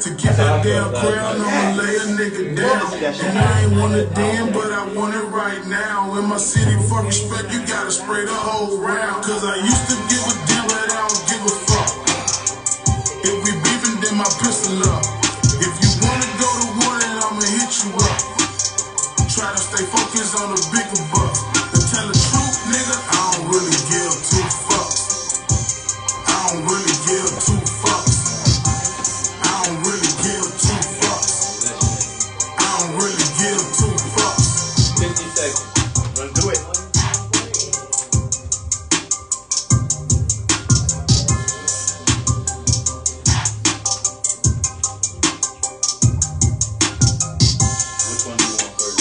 To get that damn crown, I'ma lay a nigga down. And I ain't want it then, but I want it right now. In my city, for respect, you gotta spray the whole round. Cause I used to give a damn, but I don't give a fuck. If we beefing, then my pistol up. If you wanna go to war, then I'ma hit you up. Try to stay focused on the bigger bucks. To tell the truth, nigga, I don't really give two fucks. I don't really give two fucks. I don't really give two fucks. I don't really give two fucks. 50 seconds. Let's do it. Which one do you want first?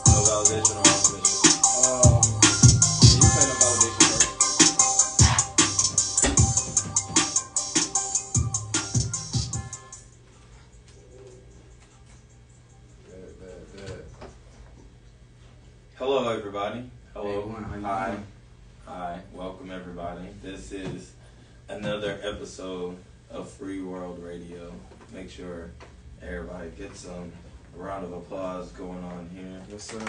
No validation or opposition? You play no validation first. Good. Hello, everybody. Hello. Hey, how you Hi. doing? Hi. Welcome, everybody. This is another episode of Free World Radio. Make sure everybody gets a round of applause going on here. Yes, sir.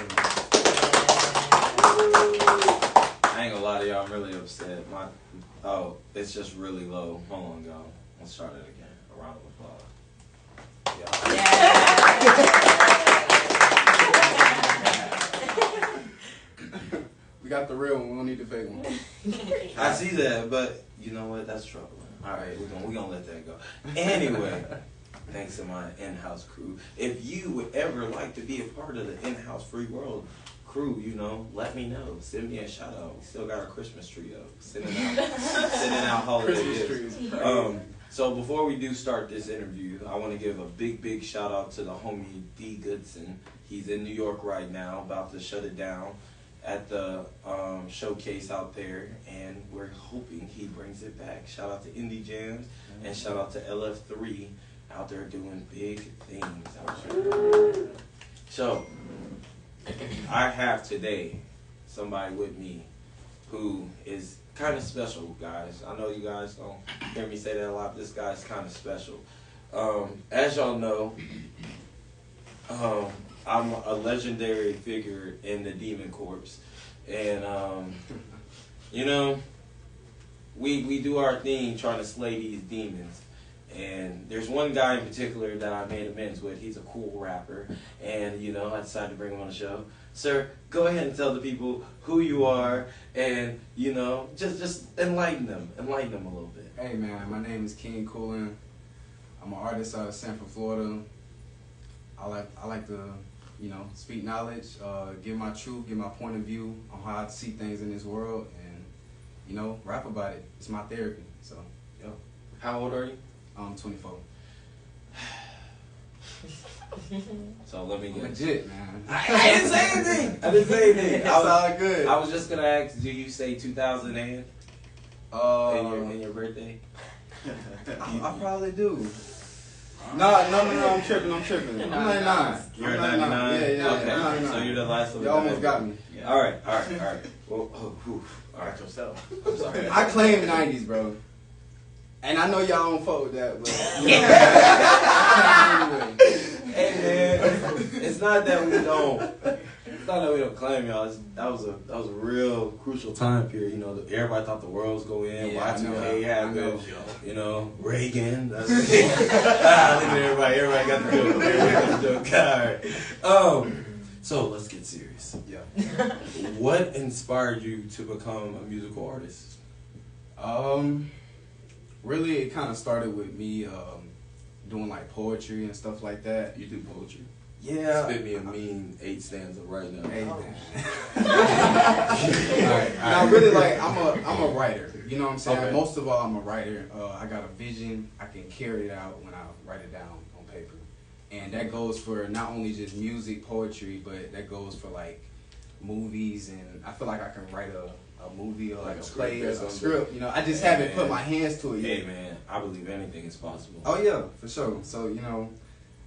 I ain't gonna lie to y'all, I'm really upset. It's just really low. Hold on, y'all. Let's try that again. A round of applause. We got the real one. We don't need the fake one. I see that, but you know what? That's troubling. All right, we're gonna let that go. Anyway, thanks to my in-house crew. If you would ever like to be a part of the in-house Free World crew, let me know. Send me a shout out. We still got our Christmas tree up. Sending out holiday Christmas gifts. trees. So before we do start this interview, I want to give a big shout out to the homie D Goodson. He's in New York right now, about to shut it down at the showcase out there, and we're hoping he brings it back. Shout out to Indie Jams and shout out to LF3 out there doing big things out there. So I have today somebody with me who is kind of special, guys. I know you guys don't hear me say that a lot, but this guy's kind of special. As y'all know, I'm a legendary figure in the Demon Corps, and we do our thing trying to slay these demons. And there's one guy in particular that I made amends with. He's a cool rapper, and I decided to bring him on the show. Sir, go ahead and tell the people who you are, and just enlighten them a little bit. Hey man, my name is King Coolin. I'm an artist out of Sanford, Florida. I like to speak knowledge, give my truth, give my point of view on how I see things in this world, and rap about it. It's my therapy. So, yep. How old are you? I'm 24. So let me get Legit, man. I didn't say anything. It's all good. I was just gonna ask, do you say 2008 in your birthday? I probably do. No, I'm tripping. I'm 99. You're I'm 99? Yeah. Okay, I'm 99. so you're the last of You almost got me. Yeah. All right. Well, all right, yourself. I'm sorry. I claim 90s, bro. And I know y'all don't fuck with that, but Hey man, it's not that we don't. It's not that we don't claim y'all. That was a real crucial time period. Everybody thought the world was going in. Yeah, Y2K happened. Reagan. That's Look at everybody. Everybody got the joke. All right. So let's get serious. Yeah. What inspired you to become a musical artist? Really, it kind of started with me doing like poetry and stuff like that. You do poetry? Yeah. Spit me a mean 8 stanza right now. Hey, man. All right. Now, really, like, I'm a writer. You know what I'm saying? Okay. Most of all, I'm a writer. I got a vision. I can carry it out when I write it down on paper. And that goes for not only just music, poetry, but that goes for like movies. And I feel like I can write a movie or like a play or a script. I just haven't put my hands to it yet. Hey man, I believe anything is possible. Oh yeah, for sure. So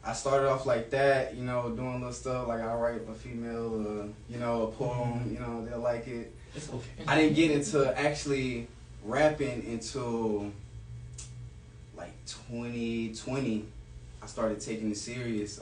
I started off like that, doing little stuff like I write a female, a poem, they'll like it. It's okay. I didn't get into actually rapping until like 2020, I started taking it serious.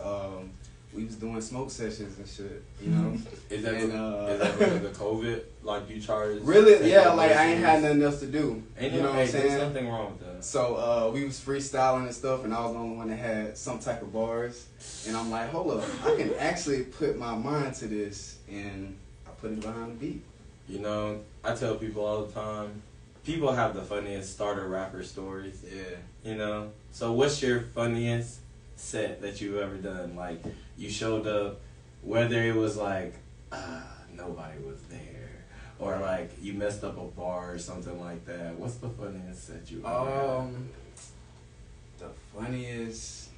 We was doing smoke sessions and shit, you know. Is that and, is that because of the COVID? Like you charged? Really? Yeah. Like I ain't had nothing else to do. Ain't you know what I'm saying? There's nothing wrong with that. So we was freestyling and stuff, and I was the only one that had some type of bars. And I'm like, hold up, I can actually put my mind to this, and I put it behind the beat. You know, I tell people all the time, people have the funniest starter rapper stories. Yeah. You know? So what's your funniest set that you've ever done? Like, you showed up, whether it was like, nobody was there, or like you messed up a bar or something like that. What's the funniest set you ever had? The funniest,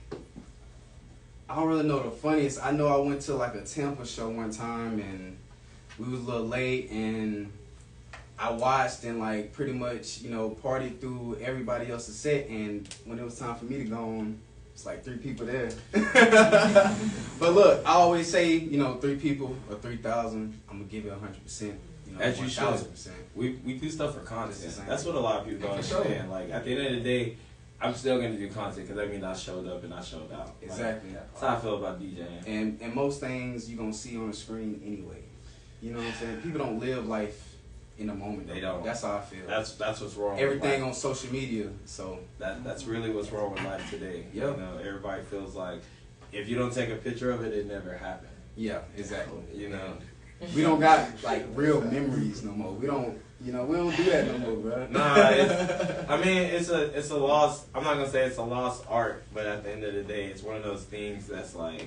I don't really know the funniest. I know I went to like a Tampa show one time, and we was a little late, and I watched and like pretty much, you know, partied through everybody else's set, and when it was time for me to go on, it's like 3 people there. But look, I always say, you know, 3 people or 3,000, I'm gonna give it 100%. You know, As you should. 1,000%. We do stuff for content. It's the same. That's what a lot of people don't For sure. understand. Like, at the end of the day, I'm still gonna do content because that means I showed up and I showed out. Exactly. Like, that's how I feel about DJing. And most things you're gonna see on the screen anyway. You know what I'm saying? People don't live life in the moment. They don't. That's how I feel. That's what's wrong. Everything with on social media. So that's really what's wrong with life today. Yep. You know, everybody feels like if you don't take a picture of it, it never happened. yeah, exactly. You know. We don't got like real memories no more. We don't, you know, we don't do that no more, bro. Nah, I mean, it's a lost. I'm not gonna say it's a lost art, but at the end of the day, it's one of those things that's like,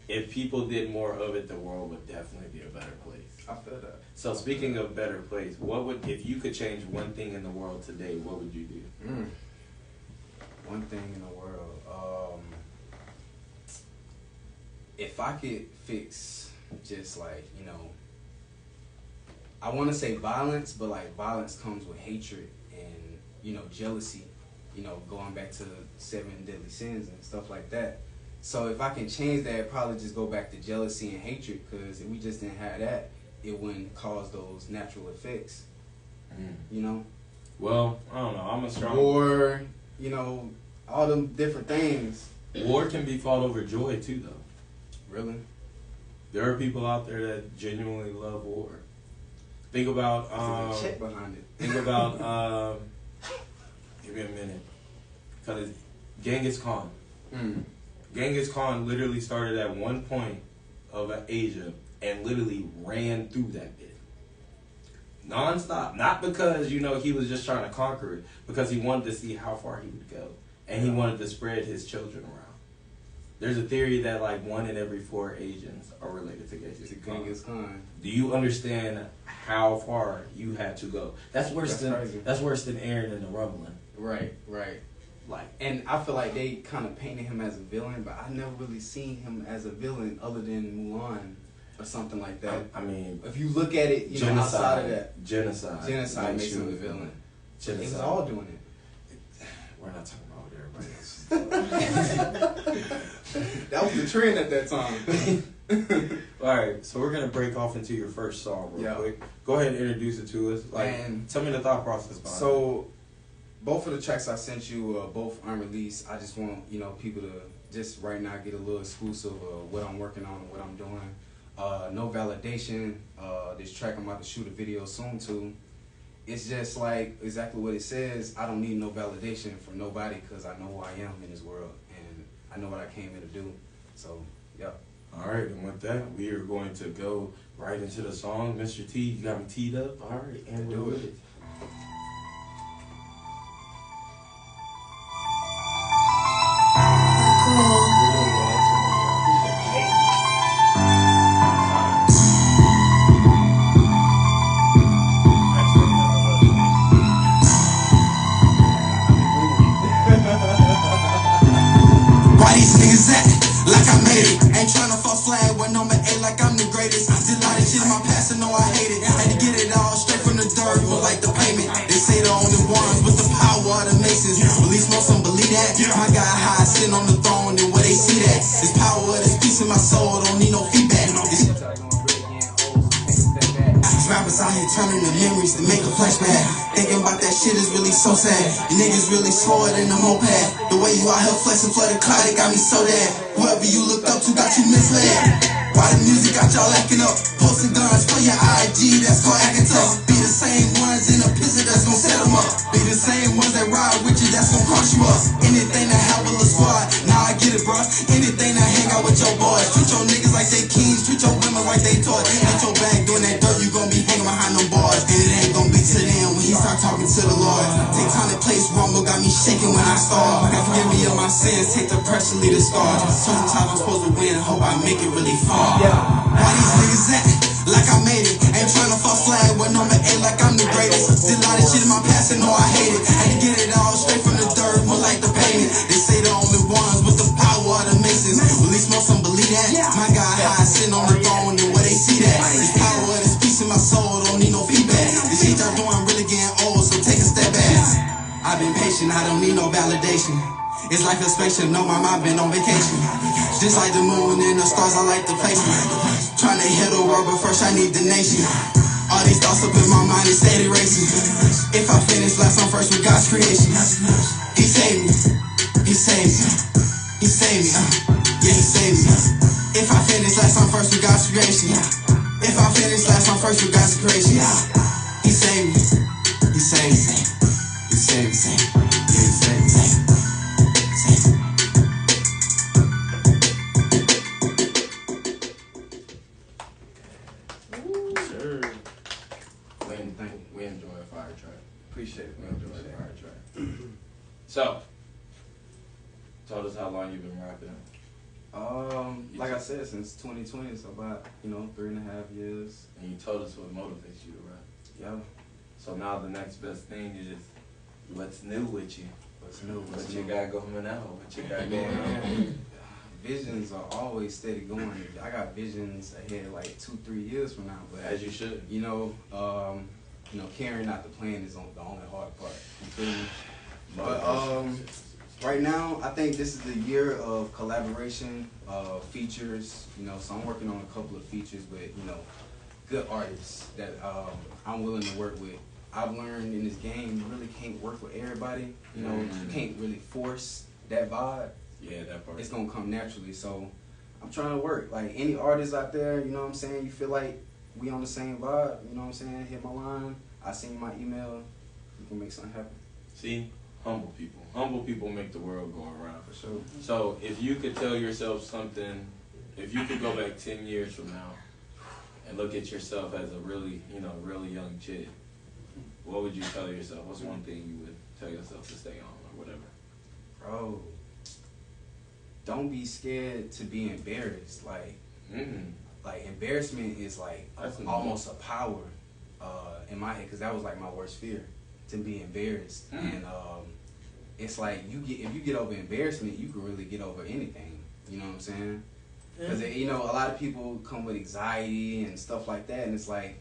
if people did more of it, the world would definitely be a better place. I feel that. So speaking of better place, what would, if you could change one thing in the world today, what would you do? One thing in the world. If I could fix just like, you know, I want to say violence, but like violence comes with hatred and, you know, jealousy, you know, going back to the 7 deadly sins and stuff like that. So if I can change that, it'd probably just go back to jealousy and hatred, because if we just didn't have that, it wouldn't cause those natural effects, you know? Well, I don't know. I'm a strong... War, you know, all them different things. War can be fought over joy, too, though. Really? There are people out there that genuinely love war. Think about... There's a check behind it. Think about... give me a minute. Because it's Genghis Khan. Genghis Khan literally started at one point of Asia and literally ran through that bit. Non-stop. Not because, you know, he was just trying to conquer it, because he wanted to see how far he would go. And he wanted to spread his children around. There's a theory that like 1 in every 4 Asians are related to Genghis Khan. Do you understand how far you had to go? That's worse than Aaron and the Rumbling. Right. Like, and I feel like they kind of painted him as a villain, but I never really seen him as a villain other than Mulan or something like that. I mean, if you look at it, you know, outside of that, genocide makes him a villain. They was all doing it. We're not talking about what everybody else. That was the trend at that time. Alright, so we're going to break off into your first song real quick. Go ahead and introduce it to us. Tell me the thought process behind it. So, both of the tracks I sent you, both unreleased. I just want, you know, people to just right now get a little exclusive of what I'm working on and what I'm doing. No validation. This track I'm about to shoot a video soon to. It's just like exactly what it says. I don't need no validation from nobody, because I know who I am in this world and I know what I came here to do. So, yeah. All right, and with that, we are going to go right into the song. Mr. T, you got me teed up. All right, and we'll do it. Turning the memories to make a flashback. Thinking about that shit is really so sad. You niggas really slower than the moped. The way you out here flexing for the cloud, it got me so dead. Whoever you looked up to got you misled. Why the music got y'all acting up? Posting guns for your IG, that's called acting tough. Be the same ones in a pizza that's gon' set them up. Be the same ones that ride with you, that's gon' cross you up. Anything to have a little squad, now I get it, bruh. Anything to hang out with your boys. Treat your niggas like they kings, treat your women like they toys. Ain't your bag doing that dirt, you gon' be hanging behind them bars. And it ain't gon' be to them when he start talking to the Lord. Take time to place rumble, got me shaking when I start. God forgive me of my sins, take the pressure, leave the scars. Sometimes I'm supposed to win, hope I make it really far. Why these niggas act like I made it? Ain't tryna fuck flag with number 8 like I'm the greatest. Did a lot of shit in my past and know I hate it. Had to get it all straight from the dirt, more like the pavement. They say the only ones with the power of the masons. At least most of them believe that. My God high sitting on the throne and where they see that. This power of this peace in my soul, don't need no feedback. This shit y'all doing really getting old, so take a step back. I've been patient, I don't need no validation. It's like a spaceship, no, my mind been on vacation. Just like the moon and the stars, I like the placement. Trying to hit the world, but first I need the nation. All these thoughts up in my mind, it's steady racing. If I finish last, I'm first with God's creation. He saved me, he saved me, he saved me, yeah, he saved me. If I finish last, I'm first with God's creation. If I finish last, I'm first with God's creation. He saved me, he saved me, he saved me, yeah, he saved me. We enjoy a fire track. Appreciate it. We enjoy a fire track. So, told us how long you've been rapping. Like I said, since 2020, so about 3.5 years. And you told us what motivates you to rap. Yeah. So now the next best thing is what's new with you. What's new? What you got going out? What you got going on? Visions are always steady going. I got visions ahead like 2-3 years from now. But As you should. Carrying out the plan is the only hard part. You feel me? But right now, I think this is the year of collaboration, features. So I'm working on a couple of features with good artists that I'm willing to work with. I've learned in this game, you really can't work with everybody. You can't really force that vibe. Yeah, that part. It's gonna come naturally. So I'm trying to work. Like any artist out there, you know what I'm saying, you feel like we on the same vibe, you know what I'm saying, hit my line, I send my email, we can make something happen. See, humble people. Humble people make the world go around. For sure. So if you could tell yourself something, if you could go back 10 years from now and look at yourself as a really, really young kid, what would you tell yourself? What's one thing you would tell yourself to stay on or whatever? Bro, don't be scared to be embarrassed. Like embarrassment is like almost a power in my head, because that was like my worst fear, to be embarrassed. And it's like if you get over embarrassment, you can really get over anything. You know what I'm saying? Because a lot of people come with anxiety and stuff like that, and it's like,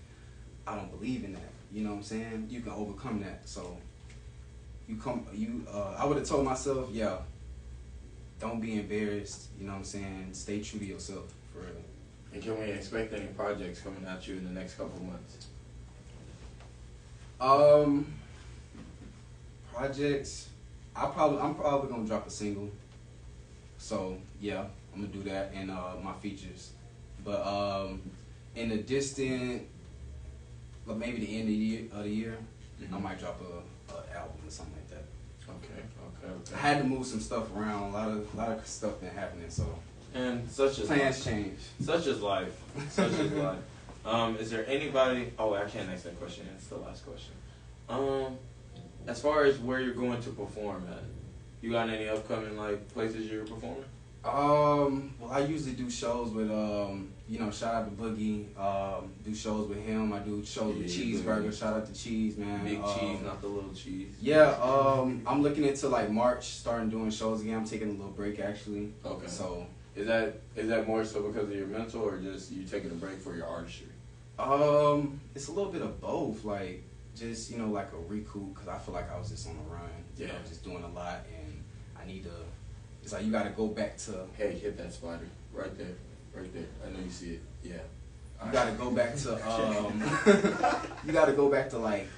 I don't believe in that. You know what I'm saying? You can overcome that. So I would have told myself, yeah, don't be embarrassed. You know what I'm saying? Stay true to yourself, for real. And can we expect any projects coming at you in the next couple of months? Projects. I'm probably gonna drop a single. So yeah, I'm gonna do that, and my features. But in the distant, maybe the end of the year, I might drop a album or something like that. Okay. I had to move some stuff around. A lot of stuff been happening, so. And such as plans change. Such is life. Such is life. Is there anybody? Oh, I can't ask that question. It's the last question. As far as where you're going to perform at, you got any upcoming places you're performing? Well, I usually do shows with shout out to Boogie. Do shows with him. I do shows with Cheeseburger. Shout out to Cheese, man. Big Cheese, not the little cheese. Yeah. I'm looking into March, starting doing shows again. I'm taking a little break actually. Okay. So. Is that more so because of your mental, or just you taking a break for your artistry? It's a little bit of both. Just like a recoup, because I feel like I was just on the run. Yeah. Just doing a lot, and I need to. It's like you got to go back to. Hey, hit that spider right there. I know you see it. Yeah. You got to go back to. You got to go back to like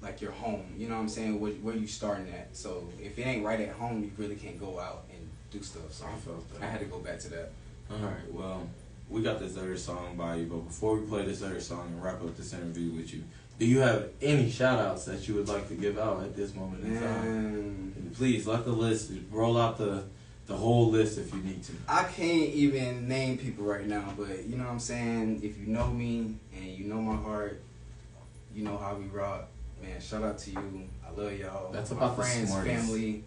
like your home. You know what I'm saying? Where you starting at. So if it ain't right at home, you really can't go out and do stuff. So I felt that. I had to go back to that. All right, well, we got this other song by you, but before we play this other song and wrap up this interview with you, do you have any shout-outs that you would like to give out at this moment in time? And please, let the list, roll out the whole list if you need to. I can't even name people right now, but you know what I'm saying? If you know me and you know my heart, you know how we rock. Man, shout out to you. I love y'all. That's my about the friends, smartest. family,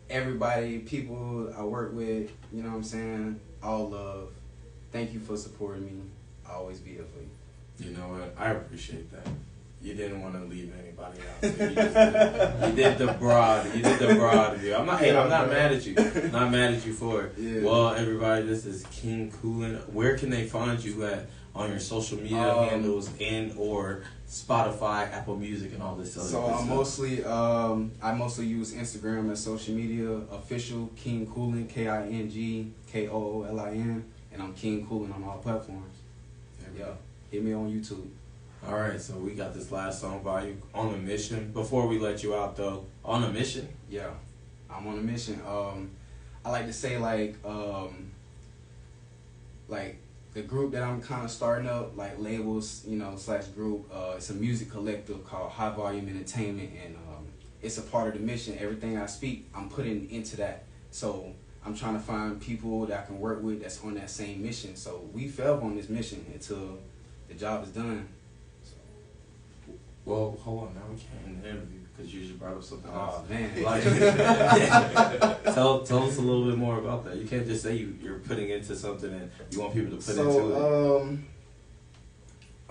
everybody, people I work with, you know what I'm saying? All love. Thank you for supporting me. I'll always be here for you. You know what? I appreciate that. You didn't want to leave anybody out. So you, just you did the broad. You did the broad view. I'm not mad at you. Not mad at you for it. Yeah. Well, everybody, this is King Coolin. Where can they find you at on your social media handles and or Spotify, Apple Music, and all this other So stuff? I mostly use Instagram as social media. Official King Coolin, KingKoolin, and I'm King Coolin on all platforms. Yeah, hit me on YouTube. All right, so we got this last song by you, On a Mission. Before we let you out, though, On a Mission? Yeah, I'm on a mission. I like to say like the group that I'm kind of starting up, like labels, you know, / group. It's a music collective called High Volume Entertainment, and it's a part of the mission. Everything I speak, I'm putting into that. So I'm trying to find people that I can work with that's on that same mission. So we fell on this mission until the job is done. Well, hold on, now we can't end the interview because you just brought up something else. Oh man! Like, tell us a little bit more about that. You can't just say you're putting into something and you want people to put into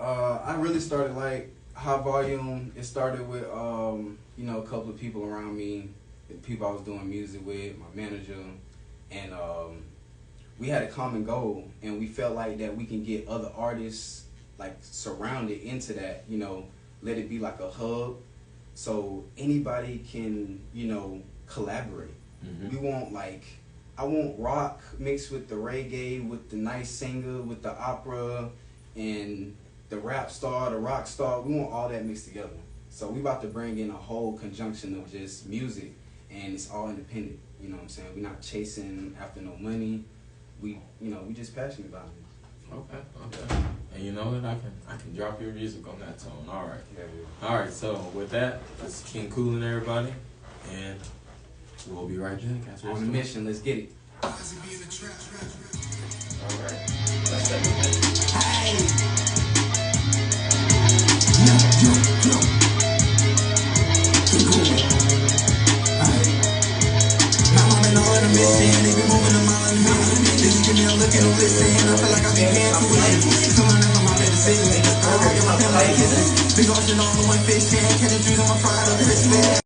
it. I really started like High Volume. It started with you know, a couple of people around me, the people I was doing music with, my manager, and we had a common goal, and we felt like that we can get other artists like surrounded into that, you know. Let it be like a hub so anybody can, you know, collaborate. We want I want rock mixed with the reggae, with the nice singer, with the opera, and the rap star, the rock star. We want all that mixed together. So we about to bring in a whole conjunction of just music, and it's all independent. You know what I'm saying? We're not chasing after no money. We just passionate about it. Okay. And you know what? I can drop your music on that tone. All right. Yeah. All right. So with that, this is King Coolin, everybody, and we'll be right back after On this a one. mission, let's get it. All right. That's everything. Big ocean on the one fish, yeah, catching dreams on my fried up Christmas.